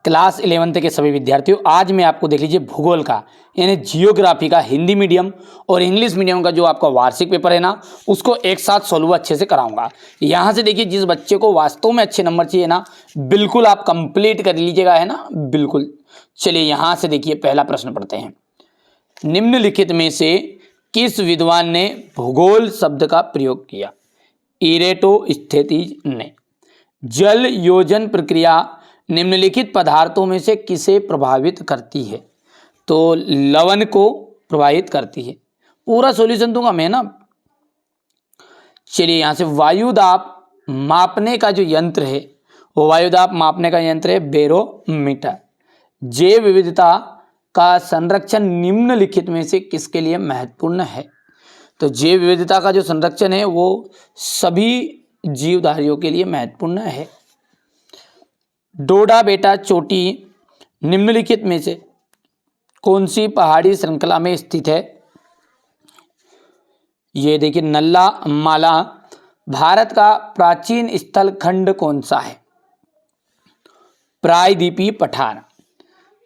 Class 11th के सभी विद्यार्थियों, आज मैं आपको देख लीजिए भूगोल का यानी जियोग्राफी का हिंदी मीडियम और इंग्लिश मीडियम का जो आपका वार्षिक पेपर है ना, उसको एक साथ सोल्व अच्छे से कराऊंगा। यहाँ से देखिए, जिस बच्चे को वास्तव में अच्छे नंबर चाहिए ना, बिल्कुल आप कंप्लीट कर लीजिएगा, है ना, बिल्कुल। चलिए यहाँ से देखिए, पहला प्रश्न पढ़ते हैं। निम्नलिखित में से किस विद्वान ने भूगोल शब्द का प्रयोग किया? इरेटोस्थेतीज ने। जल योजन प्रक्रिया निम्नलिखित पदार्थों में से किसे प्रभावित करती है? तो लवण को प्रभावित करती है। पूरा सॉल्यूशन दूंगा मैं ना। चलिए यहाँ से वायुदाब मापने का जो यंत्र है, वो वायुदाब मापने का यंत्र है बैरोमीटर। जैव विविधता का संरक्षण निम्नलिखित में से किसके लिए महत्वपूर्ण है? तो जैव विविधता का जो संरक्षण है वो सभी जीवधारियों के लिए महत्वपूर्ण है। डोडा बेटा चोटी निम्नलिखित में से कौन सी पहाड़ी श्रृंखला में स्थित है? ये देखिए नल्ला माला। भारत का प्राचीन स्थल खंड कौन सा है? प्रायद्वीपीय पठार।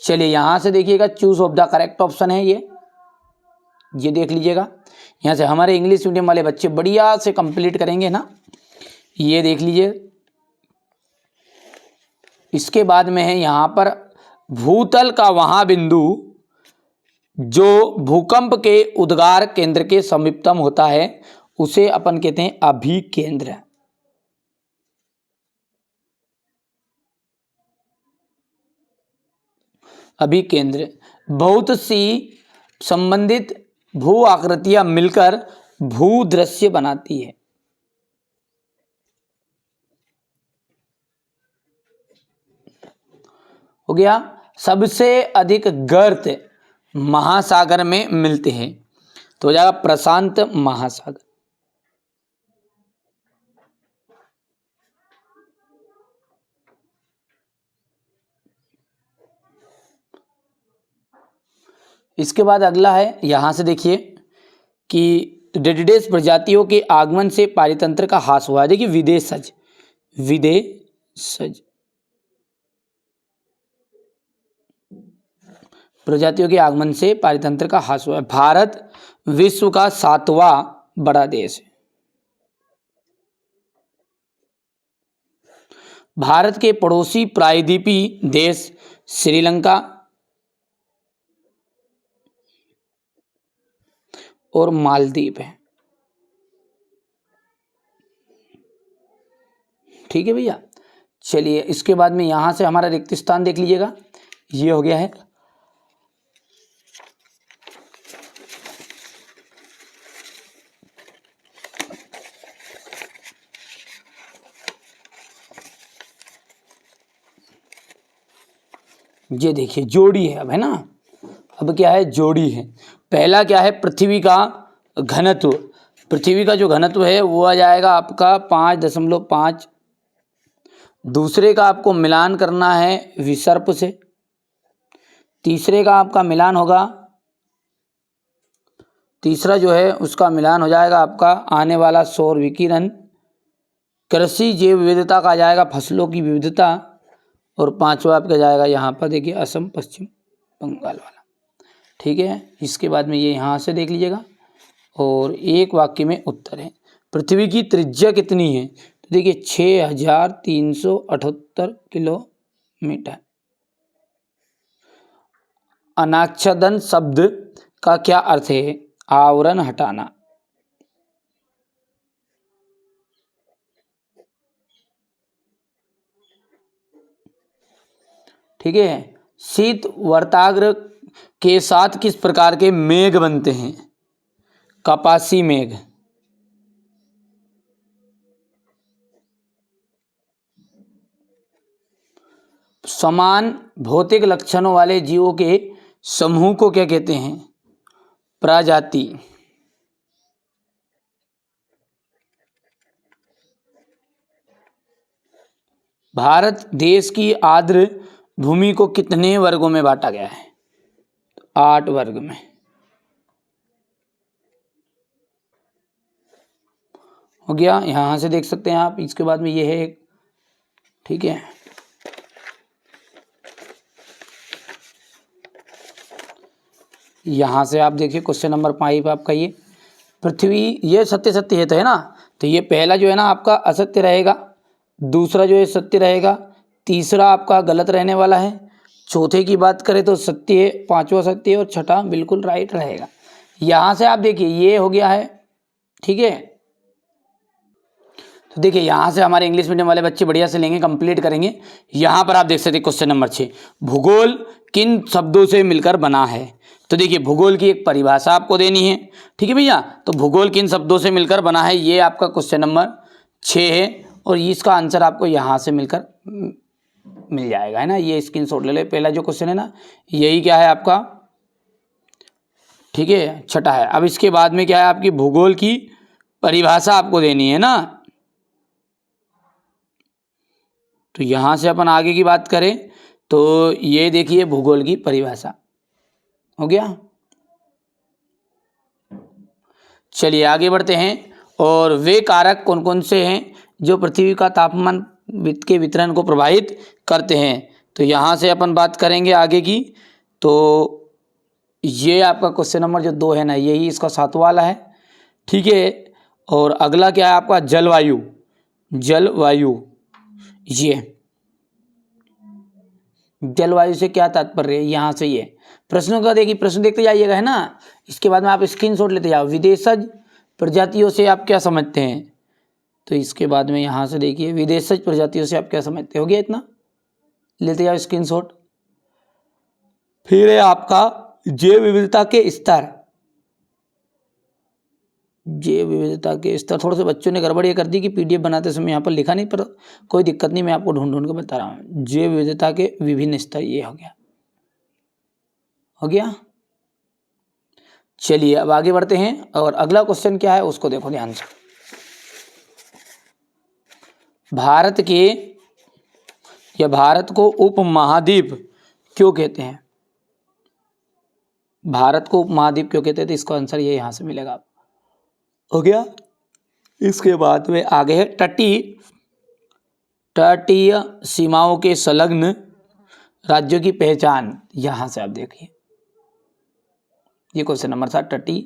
चलिए यहाँ से देखिएगा, choose of the correct option है ये देख लीजिएगा। यहाँ से हमारे इंग्लिश मीडियम वाले बच्चे बढ़िया से कंप्लीट करेंगे ना, ये देख लीजिए। इसके बाद में है यहाँ पर भूतल का वहाँ बिंदु जो भूकंप के उद्गार केंद्र के समीपतम होता है, उसे अपन कहते हैं अभिकेंद्र। अभिकेंद्र। बहुत सी संबंधित भू आकृतियां मिलकर भूदृश्य बनाती है। हो गया। सबसे अधिक गर्त महासागर में मिलते हैं, तो हो जाएगा प्रशांत महासागर। इसके बाद अगला है, यहां से देखिए कि डेडिडेस प्रजातियों के आगमन से पारितंत्र का ह्रास हुआ है। देखिए विदेशज, विदेशज प्रजातियों के आगमन से पारितंत्र का ह्रास हुआ है। भारत विश्व का 7वां बड़ा देश है। भारत के पड़ोसी प्रायद्वीपीय देश श्रीलंका और मालदीव है। ठीक है भैया। चलिए इसके बाद में यहां से हमारा रिक्त स्थान देख लीजिएगा, ये हो गया है। ये देखिए जोड़ी है अब, है ना। अब क्या है? जोड़ी है। पहला क्या है? पृथ्वी का घनत्व। पृथ्वी का जो घनत्व है वो आ जाएगा आपका 5.5। दूसरे का आपको मिलान करना है विसर्प से। तीसरे का आपका मिलान होगा, तीसरा जो है उसका मिलान हो जाएगा आपका आने वाला सौर विकिरण। कृषि जैव विविधता का आ जाएगा फसलों की विविधता। और पांचवा आपका जाएगा यहाँ पर देखिए असम पश्चिम बंगाल वाला। ठीक है। इसके बाद में ये यहाँ से देख लीजिएगा और एक वाक्य में उत्तर है। पृथ्वी की त्रिज्या कितनी है? तो देखिए 6378 किलोमीटर। अनाच्छादन शब्द का क्या अर्थ है? आवरण हटाना। ठीक है। शीत वर्ताग्र के साथ किस प्रकार के मेघ बनते हैं? कपासी मेघ। समान भौतिक लक्षणों वाले जीवों के समूह को क्या कहते हैं? प्रजाति। भारत देश की आर्द्र भूमि को कितने वर्गों में बांटा गया है? 8 वर्ग में। हो गया। यहां से देख सकते हैं आप। इसके बाद में ये है एक, ठीक है। यहाँ से आप देखिए क्वेश्चन नंबर 5 आपका ये पृथ्वी, ये सत्य सत्य है तो है ना, तो ये पहला जो है ना आपका असत्य रहेगा, दूसरा जो है सत्य रहेगा, तीसरा आपका गलत रहने वाला है, चौथे की बात करें तो सत्य है, पांचवा सत्य है और छठा बिल्कुल राइट रहेगा। यहाँ से आप देखिए ये हो गया है, ठीक है। तो देखिए यहाँ से हमारे इंग्लिश मीडियम वाले बच्चे बढ़िया से लेंगे, कंप्लीट करेंगे। यहाँ पर आप देख सकते हैं क्वेश्चन नंबर 6, भूगोल किन शब्दों से मिलकर बना है। तो देखिए भूगोल की एक परिभाषा आपको देनी है, ठीक है भैया। तो भूगोल किन शब्दों से मिलकर बना है, ये आपका क्वेश्चन नंबर 6 है और इसका आंसर आपको यहाँ से मिलकर मिल जाएगा, है ना। ये स्क्रीनशॉट ले ले, पहला जो क्वेश्चन है ना यही क्या है आपका, ठीक है, छठा है। अब इसके बाद में क्या है आपकी भूगोल की परिभाषा आपको देनी है ना। तो यहाँ से अपन आगे की बात करें तो ये देखिए भूगोल की परिभाषा हो गया। चलिए आगे बढ़ते हैं, और वे कारक कौन कौन से हैं जो पृथ्वी का तापमान के वितरण को प्रभावित करते हैं। तो यहाँ से अपन बात करेंगे आगे की। तो ये आपका क्वेश्चन नंबर जो 2 है ना, यही इसका 7वां वाला है, ठीक है। और अगला क्या है आपका जलवायु, जलवायु, ये जलवायु से क्या तात्पर्य है, यहाँ से ये प्रश्नों का देखिए, प्रश्न देखते जाइएगा, है ना। इसके बाद में आप स्क्रीनशॉट लेते जाओ। विदेशज प्रजातियों से आप क्या समझते हैं, तो इसके बाद में यहाँ से देखिए विदेशज प्रजातियों से आप क्या समझते हो गया, इतना लेते जाओ स्क्रीनशॉट। फिर है आपका जैव विविधता के स्तर, जैव विविधता के स्तर, थोड़ा सा बच्चों ने गड़बड़ ये कर दी कि पीडीएफ बनाते समय यहाँ पर लिखा नहीं, पर कोई दिक्कत नहीं, मैं आपको ढूंढ ढूंढ के बता रहा हूँ। जैव विविधता के विभिन्न स्तर, ये हो गया, हो गया। चलिए अब आगे बढ़ते हैं, और अगला क्वेश्चन क्या है उसको देखो ध्यान से। भारत के या भारत को उपमहाद्वीप क्यों कहते हैं, भारत को उपमहाद्वीप क्यों कहते हैं, तो इसका आंसर ये यहाँ से मिलेगा, हो गया। इसके बाद में आगे है तटीय सीमाओं के संलग्न राज्यों की पहचान। यहाँ से आप देखिए ये क्वेश्चन नंबर 7, तटीय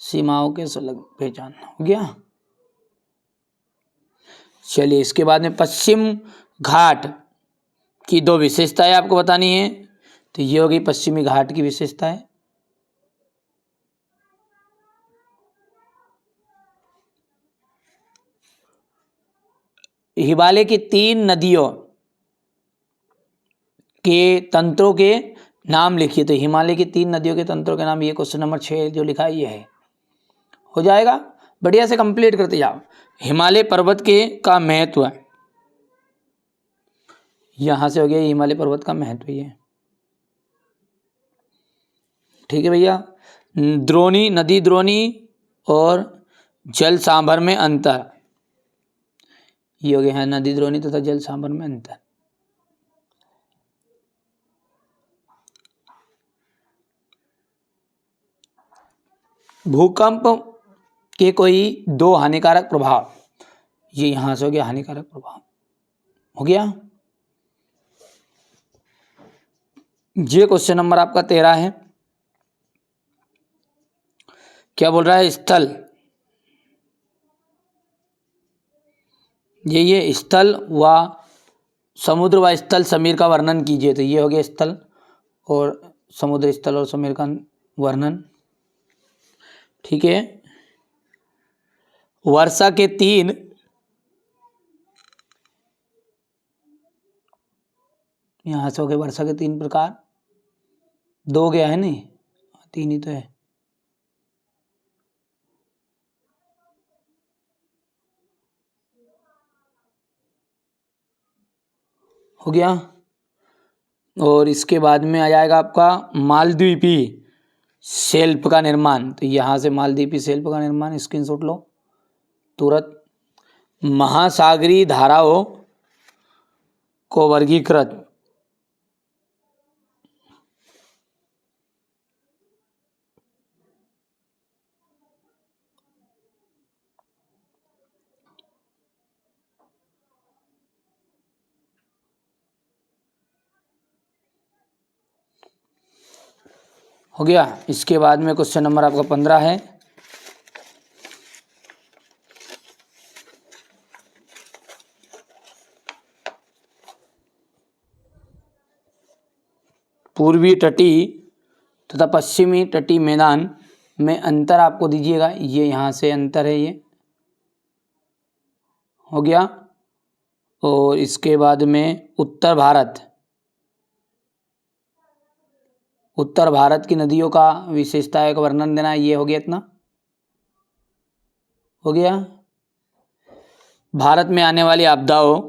सीमाओं के संलग्न पहचान, हो गया। चलिए इसके बाद में पश्चिम घाट की 2 विशेषताएं आपको बतानी है। तो ये होगी पश्चिमी घाट की विशेषताएं, हिमालय की 3 नदियों के तंत्रों के नाम लिखिए। तो हिमालय की 3 नदियों के तंत्रों के नाम, ये क्वेश्चन नंबर 6 जो लिखा है ये है, हो जाएगा। बढ़िया से कंप्लीट करते जाओ। हिमालय पर्वत के का महत्व, यहाँ से हो गया हिमालय पर्वत का महत्व, ये ठीक है भैया। द्रोणी, नदी द्रोणी और जल सांभर में अंतर, ये हो गया है नदी द्रोणी तथा जल सांभर में अंतर। भूकंप के कोई 2 हानिकारक प्रभाव, ये यहां से हो गया हानिकारक प्रभाव, हो गया। ये क्वेश्चन नंबर आपका 13 है, क्या बोल रहा है, स्थल, ये स्थल व समुद्र व स्थल समीर का वर्णन कीजिए। तो ये हो गया स्थल और समुद्र, स्थल और समीर का वर्णन, ठीक है। वर्षा के 3, यहाँ से हो गए वर्षा के 3 प्रकार, 2 गया है नहीं, 3 ही तो है, हो गया। और इसके बाद में आ जाएगा आपका मालद्वीपी शेल्फ का निर्माण। तो यहाँ से मालद्वीपी शेल्फ का निर्माण स्क्रीनशॉट लो तुरंत। महासागरीय धाराओं को वर्गीकृत, हो गया। इसके बाद में क्वेश्चन नंबर आपका 15 है। पूर्वी तटी तथा पश्चिमी तटी मैदान में अंतर आपको दीजिएगा, ये यहाँ से अंतर है, ये हो गया। और इसके बाद में उत्तर भारत की नदियों का विशेषताएं का वर्णन देना, ये हो गया, इतना हो गया। भारत में आने वाली आपदाओं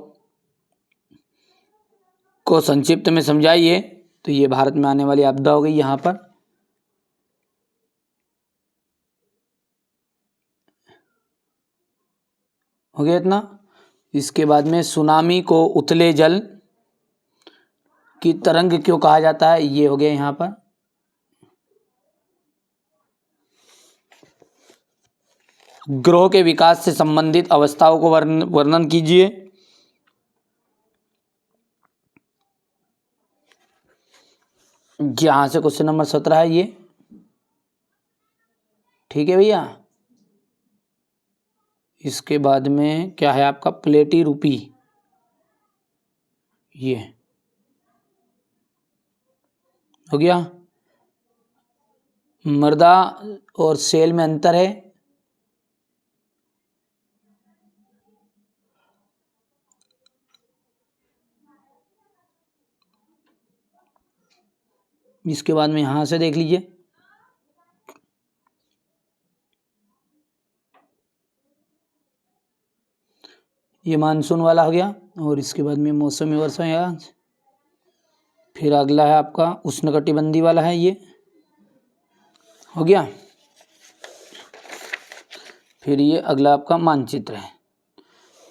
को संक्षिप्त में समझाइए, तो ये भारत में आने वाली आपदा हो गई यहाँ पर। हो गया इतना। इसके बाद में सुनामी को उथले जल की तरंग क्यों कहा जाता है, ये हो गया यहाँ पर। ग्रहों के विकास से संबंधित अवस्थाओं को वर्णन कीजिए। यहाँ से क्वेश्चन नंबर 17 है ये, ठीक है भैया। इसके बाद में क्या है आपका प्लेटी रूपी, ये हो गया। मृदा और सेल में अंतर है, इसके बाद में यहां से देख लीजिए। ये मानसून वाला हो गया। और इसके बाद में मौसमी वर्षा है आज। फिर अगला है आपका उष्णकटिबंधीय वाला है, ये हो गया। फिर ये अगला आपका मानचित्र है।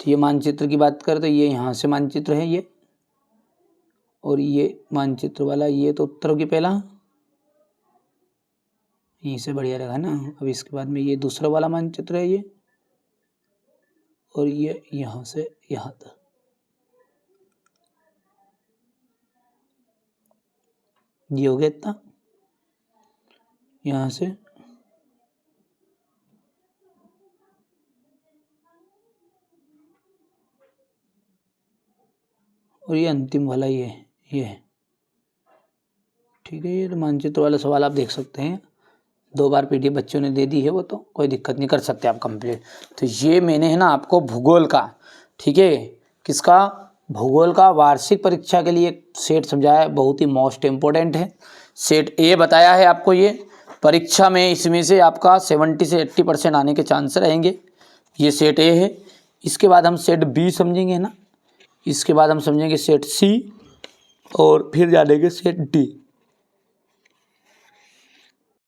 तो ये मानचित्र की बात करें तो ये यहाँ से मानचित्र है ये, और ये मानचित्र वाला, ये तो उत्तर हो गया पहला, यहीं से बढ़िया रहेगा ना। अब इसके बाद में ये दूसरा वाला मानचित्र है ये, और ये यहाँ से यहाँ तक, ये हो गया इतना, यहाँ से और ये अंतिम वाला ये है, ठीक है। ये मानचित्र वाला सवाल आप देख सकते हैं, 2 बार पीडीएफ बच्चों ने दे दी है, वो तो कोई दिक्कत नहीं, कर सकते आप कंप्लीट। तो ये मैंने है ना आपको भूगोल का, ठीक है, किसका, भूगोल का वार्षिक परीक्षा के लिए सेट समझाया है, बहुत ही मोस्ट इम्पोर्टेंट है। सेट ए बताया है आपको, ये परीक्षा में इसमें से आपका 70 से 80% आने के चांस रहेंगे, ये सेट ए है। इसके बाद हम सेट बी समझेंगे ना, इसके बाद हम समझेंगे सेट सी, और फिर जानेंगे सेट डी।